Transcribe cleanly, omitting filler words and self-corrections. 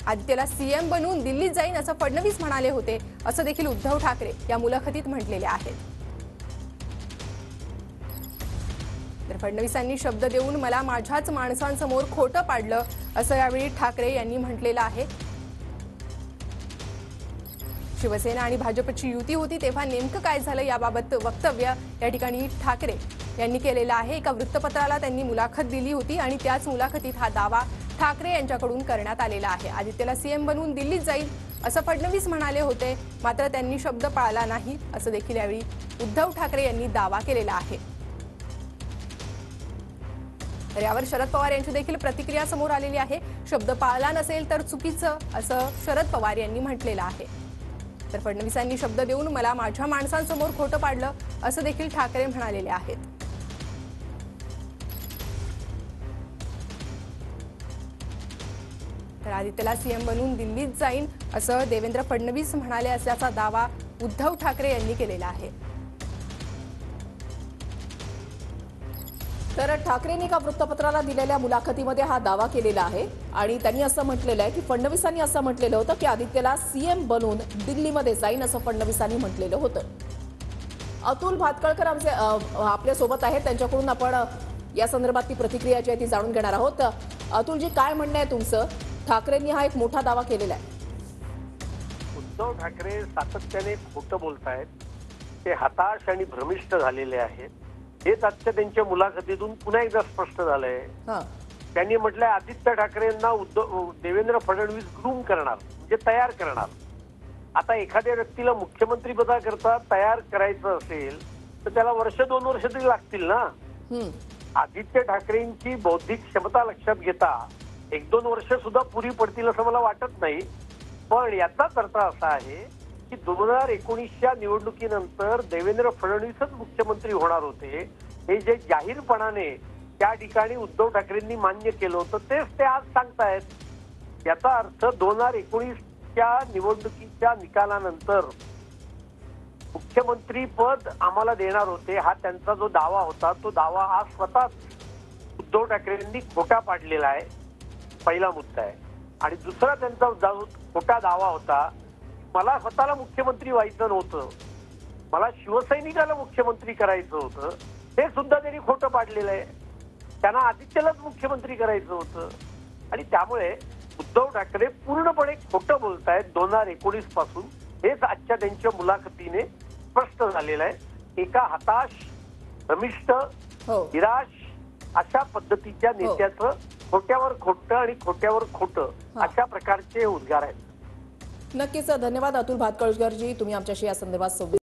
आदित्यला CM बनवून दिल्लीत जाईन असं फडणवीस म्हणाले होते, असं देखील उद्धव ठाकरे या मुलाखतीत म्हटलेले आहेत। तर फडणवीसांनी शब्द देऊन मला माझ्याच माणसांसमोर खोटं पाडलं, असं यावेळी ठाकरे यांनी म्हटलेलं आहे। शिवसेना आणि भाजपची युती होती तेव्हा नेमकं काय झालं याबाबत वक्तव्य या ठिकाणी ठाकरे यांनी केलेलं आहे। एका वृत्तपत्राला त्यांनी मुलाखत दिली होती आणि त्याच मुलाखतीत हा दावा ठाकरे यांच्याकडून करण्यात आलेला आहे। आदित्यला सीएम बनवून दिल्लीत जाईल असं फडणवीस म्हणाले होते, मात्र त्यांनी शब्द पाळला नाही, असं देखील यावेळी उद्धव ठाकरे यांनी दावा केलेला आहे। तर यावर शरद पवार यांची देखील प्रतिक्रिया समोर आलेली आहे। शब्द पाळला नसेल तर चुकीचं, असं शरद पवार यांनी म्हटलेलं आहे। तर फडणवीसांनी शब्द देऊन मला माझ्या माणसांसमोर खोटं पाडलं, असं देखील ठाकरे म्हणालेले आहेत। तर आदित्यला सीएम बनवून दिल्लीत जाईन असं देवेंद्र फडणवीस म्हणाले असल्याचा दावा उद्धव ठाकरे यांनी केलेला आहे। तर ठाकरेंनी एका वृत्तपत्राला दिलेल्या मुलाखतीमध्ये हा दावा केलेला आहे आणि त्यांनी असं म्हटलेलं आहे की फडणवीसांनी असं म्हटलेलं होतं की आदित्यला सीएम बनवून दिल्लीमध्ये जाईन असं फडणवीसांनी म्हटलेलं होतं। अतुल भातखळकर आमचे आपल्या सोबत आहेत, त्यांच्याकडून आपण या संदर्भातली प्रतिक्रिया जी आहे ती जाणून घेणार आहोत। अतुलजी, काय म्हणणं आहे तुमचं? ठाकरेंनी हा एक मोठा दावा केलेला आहे। उद्धव ठाकरे सातत्याने खोटं बोलतायत, ते हताश आणि भ्रमिष्ट झालेले आहेत। हेच आजच्या त्यांच्या मुलाखतीतून पुन्हा एकदा स्पष्ट झालंय। त्यांनी म्हटलंय आदित्य ठाकरेंना देवेंद्र फडणवीस ग्रूम करणार, म्हणजे तयार करणार। आता एखाद्या व्यक्तीला मुख्यमंत्री पदाकरता तयार करायचं असेल तर त्याला वर्ष 2 वर्ष तरी लागतील ना। आदित्य ठाकरेंची बौद्धिक क्षमता लक्षात घेता 1-2 वर्ष सुद्धा पुरी पडतील असं मला वाटत नाही। पण याचाच अर्थ असा आहे की 2019च्या निवडणुकीनंतर देवेंद्र फडणवीसच मुख्यमंत्री होणार होते, हे जे जाहीरपणाने त्या ठिकाणी उद्धव ठाकरेंनी मान्य केलं होतं तेच ते आज सांगतायत। याचा अर्थ 2019च्या निवडणुकीच्या निकालानंतर मुख्यमंत्री पद आम्हाला देणार होते हा त्यांचा जो दावा होता, तो दावा आज स्वतः उद्धव ठाकरेंनी खोटा पाडलेला आहे, पहिला मुद्दा आहे। आणि दुसरा त्यांचा खोटा दावा होता, मला स्वतःला मुख्यमंत्री व्हायचं नव्हतं, मला शिवसैनिकाला मुख्यमंत्री करायचं होतं, हे सुद्धा त्यांनी खोटं पाडलेलं आहे। त्यांना आदित्यलाच मुख्यमंत्री करायचं होतं आणि त्यामुळे उद्धव ठाकरे पूर्णपणे खोटं बोलतायत 2019 पासून। हेच आजच्या त्यांच्या मुलाखतीने स्पष्ट झालेलं आहे। एका हताश, भ्रमिष्ट, निराश अशा पद्धतीच्या नेत्याचं खोट्यावर खोटं आणि खोट्यावर खोटं अशा प्रकारचे उद्गार आहेत। नक्कीच धन्यवाद अतुल भातखळकर जी, तुम्ही आमच्याशी या संदर्भात